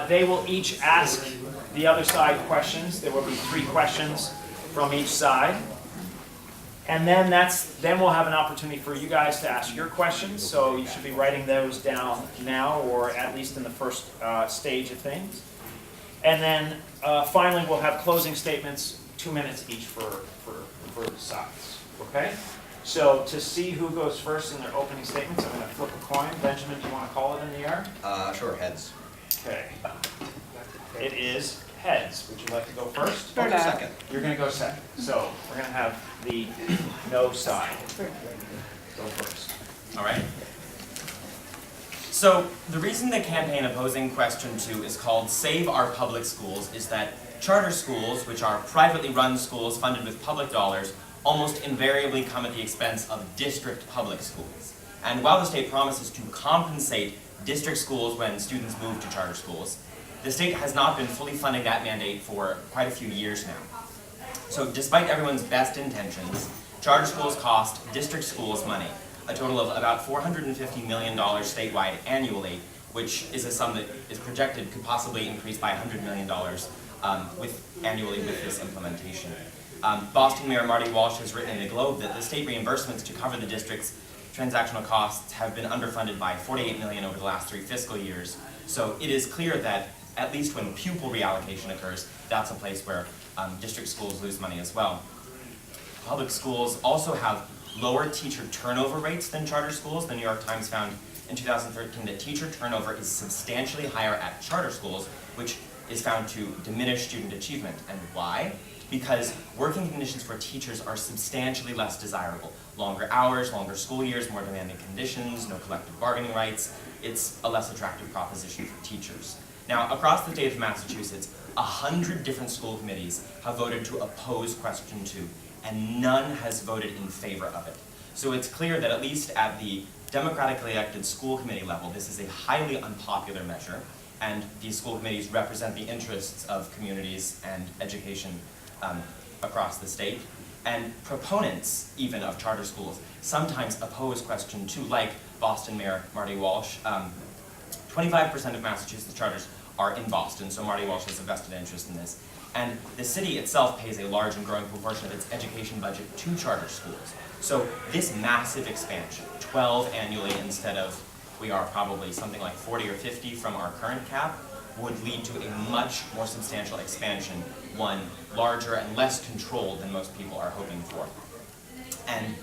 They will each ask the other side questions. There will be 3 questions from each side. And then we'll have an opportunity for you guys to ask your questions. So you should be writing those down now, or at least in the first stage of things. And then finally, we'll have closing statements, 2 minutes each for the sides. Okay? So to see who goes first in their opening statements, I'm going to flip a coin. Benjamin, do you want to call it in the air? Sure, heads. Okay. It is heads. Would you like to go first? I'll go second. You're going to go second. So we're going to have the no side go first. All right. So the reason the campaign opposing question 2 is called Save Our Public Schools is that charter schools, which are privately run schools funded with public dollars, almost invariably come at the expense of district public schools. And while the state promises to compensate district schools when students move to charter schools, the state has not been fully funding that mandate for quite a few years now. So despite everyone's best intentions, charter schools cost district schools money, a total of about $450 million statewide annually, which is a sum that is projected could possibly increase by $100 million annually with this implementation. Boston Mayor Marty Walsh has written in the Globe that the state reimbursements to cover the district's transactional costs have been underfunded by $48 million over the last 3 fiscal years. So it is clear that at least when pupil reallocation occurs, that's a place where district schools lose money as well. Public schools also have lower teacher turnover rates than charter schools. The New York Times found in 2013 that teacher turnover is substantially higher at charter schools, which is found to diminish student achievement. And why? Because working conditions for teachers are substantially less desirable. Longer hours, longer school years, more demanding conditions, no collective bargaining rights. It's a less attractive proposition for teachers. Now, across the state of Massachusetts, 100 different school committees have voted to oppose question 2, and none has voted in favor of it. So it's clear that at least at the democratically elected school committee level, this is a highly unpopular measure, and these school committees represent the interests of communities and education across the state. And proponents, even of charter schools, sometimes oppose question 2, like Boston Mayor Marty Walsh. 25% of Massachusetts charters are in Boston, so Marty Walsh has a vested interest in this. And the city itself pays a large and growing proportion of its education budget to charter schools. So this massive expansion, 12 annually instead of, we are probably something like 40 or 50 from our current cap, would lead to a much more substantial expansion, one larger and less controlled than most people are hoping for. And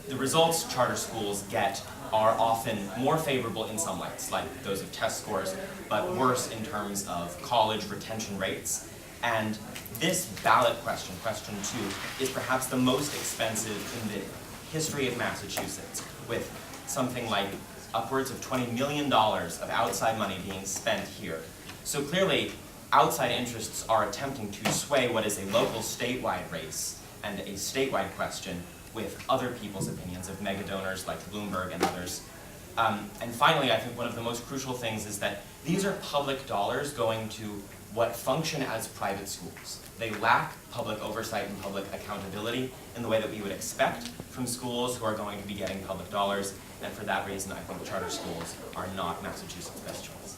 the results charter schools get are often more favorable in some lights, like those of test scores, but worse in terms of college retention rates. And this ballot question, question 2, is perhaps the most expensive in the history of Massachusetts, with something like upwards of $20 million of outside money being spent here. So clearly, outside interests are attempting to sway what is a local statewide race and a statewide question with other people's opinions of mega donors like Bloomberg and others. And finally, I think one of the most crucial things is that these are public dollars going to what function as private schools. They lack public oversight and public accountability in the way that we would expect from schools who are going to be getting public dollars, and for that reason, I think charter schools are not Massachusetts' best choice.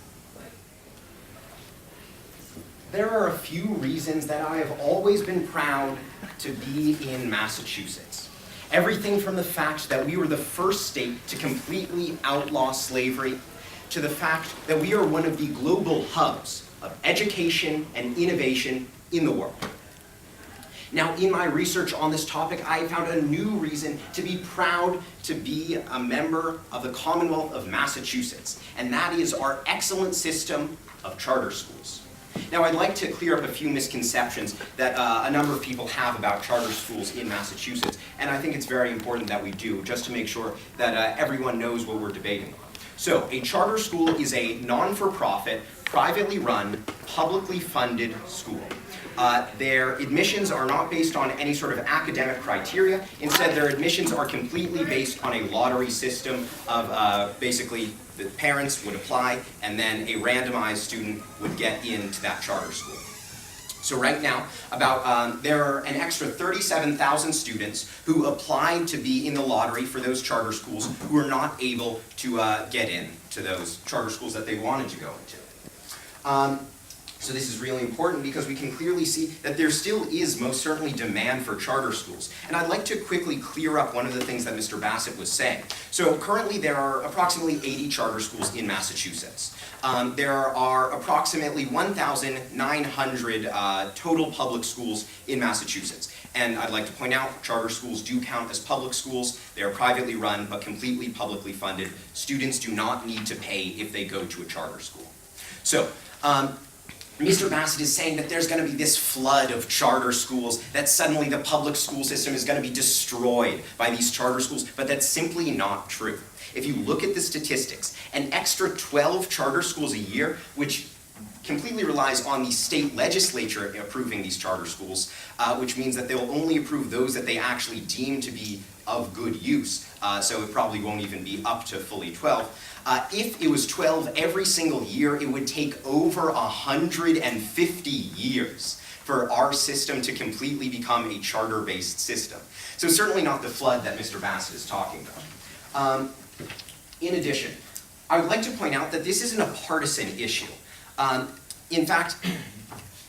There are a few reasons that I have always been proud to be in Massachusetts. Everything from the fact that we were the first state to completely outlaw slavery, to the fact that we are one of the global hubs of education and innovation in the world. Now, in my research on this topic, I found a new reason to be proud to be a member of the Commonwealth of Massachusetts, and that is our excellent system of charter schools. Now, I'd like to clear up a few misconceptions that a number of people have about charter schools in Massachusetts, and I think it's very important that we do, just to make sure that everyone knows what we're debating on. So, a charter school is a non-for-profit, privately run, publicly funded school. Their admissions are not based on any sort of academic criteria. Instead, their admissions are completely based on a lottery system of basically the parents would apply and then a randomized student would get into that charter school. So right now, there are an extra 37,000 students who applied to be in the lottery for those charter schools who are not able to get in to those charter schools that they wanted to go into. So this is really important because we can clearly see that there still is most certainly demand for charter schools. And I'd like to quickly clear up one of the things that Mr. Bassett was saying. So currently there are approximately 80 charter schools in Massachusetts. There are approximately 1,900 total public schools in Massachusetts. And I'd like to point out, charter schools do count as public schools. They are privately run but completely publicly funded. Students do not need to pay if they go to a charter school. So, Mr. Bassett is saying that there's going to be this flood of charter schools, that suddenly the public school system is going to be destroyed by these charter schools, but that's simply not true. If you look at the statistics, an extra 12 charter schools a year, which completely relies on the state legislature approving these charter schools, which means that they'll only approve those that they actually deem to be of good use, so it probably won't even be up to fully 12. If it was 12 every single year, it would take over 150 years for our system to completely become a charter-based system. So certainly not the flood that Mr. Bassett is talking about. In addition, I would like to point out that this isn't a partisan issue. In fact,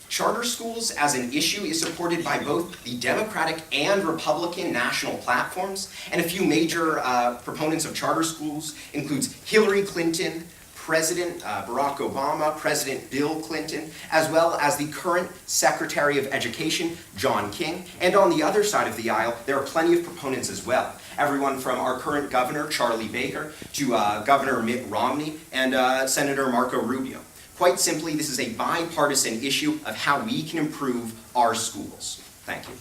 charter schools as an issue is supported by both the Democratic and Republican national platforms, and a few major proponents of charter schools includes Hillary Clinton, President Barack Obama, President Bill Clinton, as well as the current Secretary of Education, John King. And on the other side of the aisle, there are plenty of proponents as well. Everyone from our current governor, Charlie Baker, to Governor Mitt Romney and Senator Marco Rubio. Quite simply, this is a bipartisan issue of how we can improve our schools. Thank you.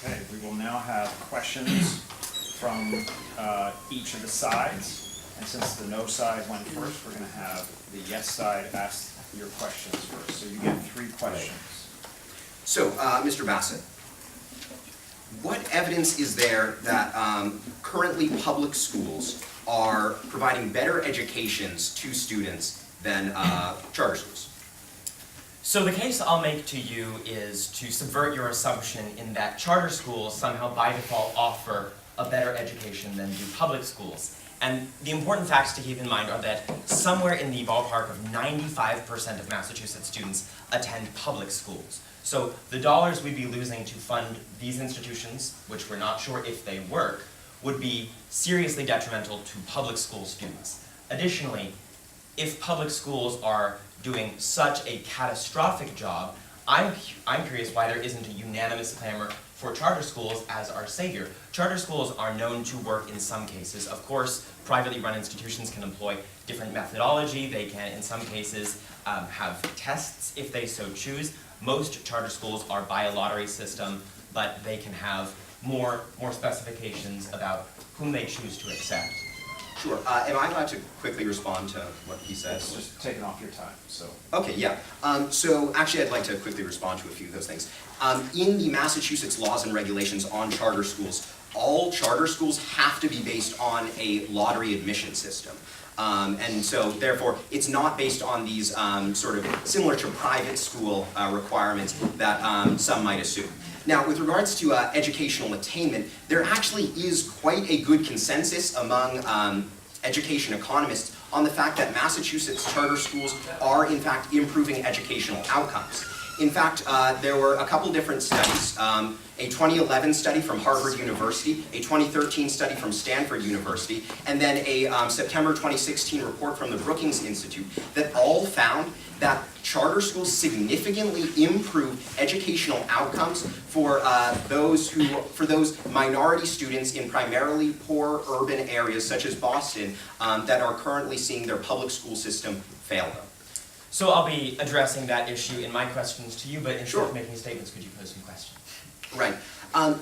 Okay, we will now have questions from each of the sides. And since the no side went first, we're going to have the yes side ask your questions first. So you get 3 questions. So, Mr. Bassett, what evidence is there that currently public schools are providing better educations to students than charter schools? So the case I'll make to you is to subvert your assumption in that charter schools somehow by default offer a better education than do public schools. And the important facts to keep in mind are that somewhere in the ballpark of 95% of Massachusetts students attend public schools. So the dollars we'd be losing to fund these institutions, which we're not sure if they work, would be seriously detrimental to public school students. Additionally, if public schools are doing such a catastrophic job, I'm curious why there isn't a unanimous clamor for charter schools as our savior. Charter schools are known to work in some cases. Of course, privately run institutions can employ different methodology. They can, in some cases, have tests if they so choose. Most charter schools are by a lottery system, but they can have more specifications about whom they choose to accept. Sure. Am I allowed to quickly respond to what he says? Just taking off your time, so. Okay, yeah. So actually I'd like to quickly respond to a few of those things. In the Massachusetts laws and regulations on charter schools, all charter schools have to be based on a lottery admission system. And so therefore, it's not based on these sort of similar to private school requirements that some might assume. Now, with regards to educational attainment, there actually is quite a good consensus among education economists on the fact that Massachusetts charter schools are in fact improving educational outcomes. In fact, there were a couple different studies. A 2011 study from Harvard University, a 2013 study from Stanford University, and then a September 2016 report from the Brookings Institute that all found that charter schools significantly improve educational outcomes for those minority students in primarily poor urban areas such as Boston that are currently seeing their public school system fail them. So I'll be addressing that issue in my questions to you, but instead Sure. of making statements, could you pose some questions? Right.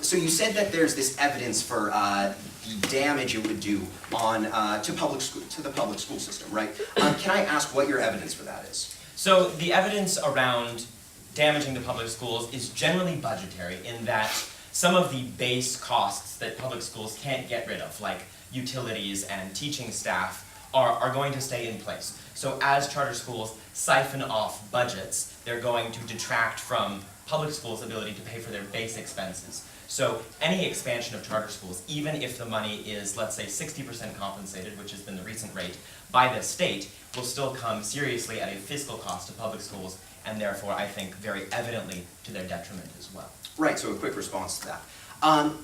So you said that there's this evidence for the damage it would do on to the public school system, right? Can I ask what your evidence for that is? So the evidence around damaging the public schools is generally budgetary in that some of the base costs that public schools can't get rid of, like utilities and teaching staff, are going to stay in place. So as charter schools siphon off budgets, they're going to detract from public schools' ability to pay for their base expenses. So any expansion of charter schools, even if the money is, let's say, 60% compensated, which has been the recent rate, by the state, will still come seriously at a fiscal cost to public schools, and therefore, I think, very evidently to their detriment as well. Right, so a quick response to that.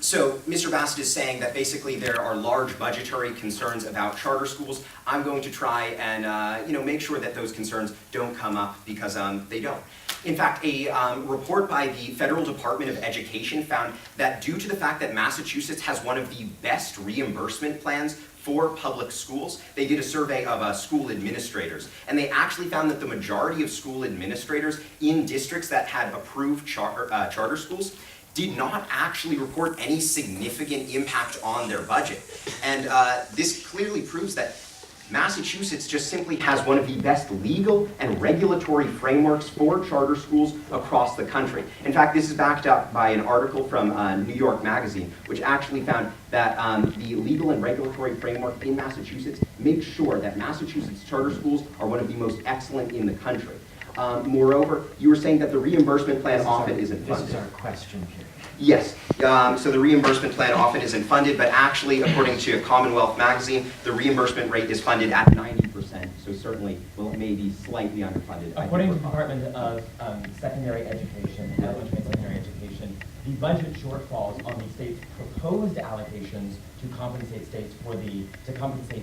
So Mr. Bassett is saying that basically there are large budgetary concerns about charter schools. I'm going to try and make sure that those concerns don't come up because they don't. In fact, a report by the Federal Department of Education found that due to the fact that Massachusetts has one of the best reimbursement plans for public schools, they did a survey of school administrators, and they actually found that the majority of school administrators in districts that had approved charter schools did not actually report any significant impact on their budget. And this clearly proves that Massachusetts just simply has one of the best legal and regulatory frameworks for charter schools across the country. In fact, this is backed up by an article from New York Magazine, which actually found that the legal and regulatory framework in Massachusetts makes sure that Massachusetts charter schools are one of the most excellent in the country. Moreover, you were saying that the reimbursement plan often isn't funded. This is our question period. Yes, so the reimbursement plan often isn't funded, but actually, according to Commonwealth Magazine, the reimbursement rate is funded at 90%, so certainly, well, it may be slightly underfunded. According to the Department of Secondary Education, Elementary and Secondary Education, the budget shortfalls on the state's proposed allocations to compensate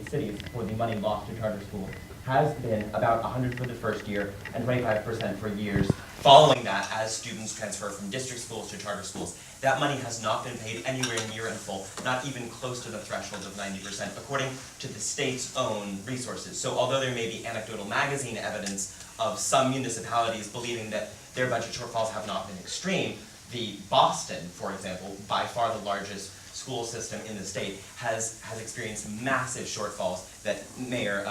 cities for the money lost to charter schools has been about 100 for the first year and 25% for years Following that, as students transfer from district schools to charter schools, that money has not been paid anywhere near in full, not even close to the threshold of 90%, according to the state's own resources. So although there may be anecdotal magazine evidence of some municipalities believing that their budget shortfalls have not been extreme, the Boston, for example, by far the largest school system in the state, has experienced massive shortfalls that Mayor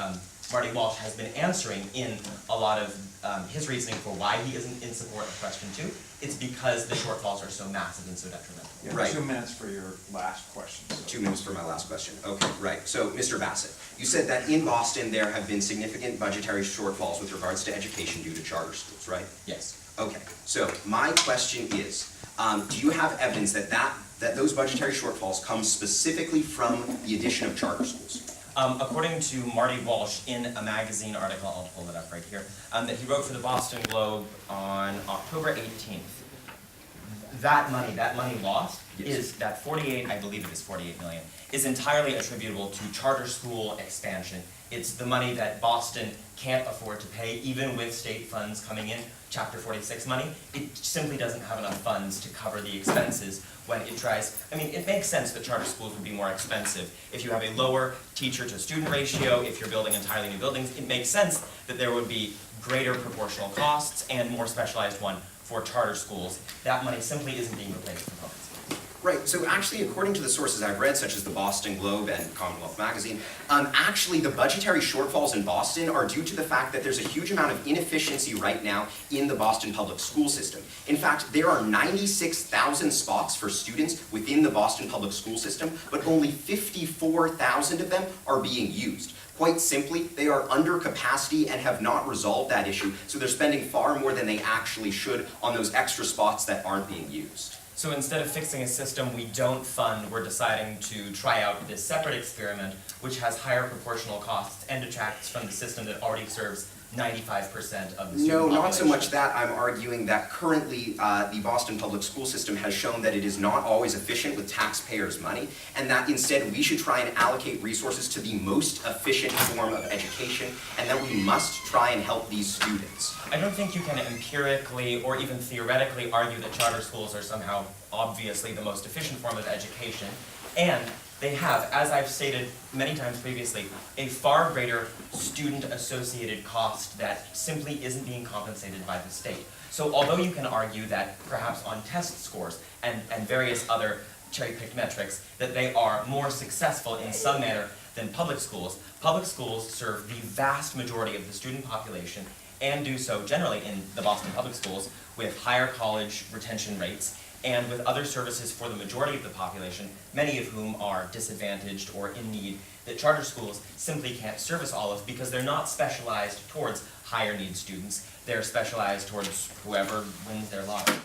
Marty Walsh has been answering in a lot of his reasoning for why he isn't in support of question 2. It's because the shortfalls are so massive and so detrimental. You have Right. 2 minutes for your last question. So. 2 minutes for my last question. Okay, right. So, Mr. Bassett, you said that in Boston there have been significant budgetary shortfalls with regards to education due to charter schools, right? Yes. Okay, so my question is, do you have evidence that those budgetary shortfalls come specifically from the addition of charter schools? According to Marty Walsh in a magazine article, I'll pull it up right here, that he wrote for the Boston Globe on October 18th, that money lost is that 48, I believe it is 48 million, is entirely attributable to charter school expansion. It's the money that Boston can't afford to pay, even with state funds coming in, Chapter 46 money. It simply doesn't have enough funds to cover the expenses when it tries. I mean, it makes sense that charter schools would be more expensive. If you have a lower teacher to student ratio, if you're building entirely new buildings, it makes sense that there would be greater proportional costs and more specialized one for charter schools. That money simply isn't being replaced for public schools. Right, so actually, according to the sources I've read, such as the Boston Globe and Commonwealth Magazine, actually the budgetary shortfalls in Boston are due to the fact that there's a huge amount of inefficiency right now in the Boston public school system. In fact, there are 96,000 spots for students within the Boston public school system, but only 54,000 of them are being used. Quite simply, they are under capacity and have not resolved that issue, so they're spending far more than they actually should on those extra spots that aren't being used. So instead of fixing a system we don't fund, we're deciding to try out this separate experiment, which has higher proportional costs and detracts from the system that already serves 95% of the student No, population. not so much that. I'm arguing that currently the Boston public school system has shown that it is not always efficient with taxpayers' money, and that instead we should try and allocate resources to the most efficient form of education, and that we must try and help these students. I don't think you can empirically or even theoretically argue that charter schools are somehow obviously the most efficient form of education, and they have, as I've stated many times previously, a far greater student-associated cost that simply isn't being compensated by the state. So although you can argue that perhaps on test scores and various other cherry-picked metrics, that they are more successful in some manner than public schools serve the vast majority of the student population and do so generally in the Boston public schools with higher college retention rates and with other services for the majority of the population, many of whom are disadvantaged or in need, that charter schools simply can't service all of because they're not specialized towards higher need students. They're specialized towards whoever wins their lottery.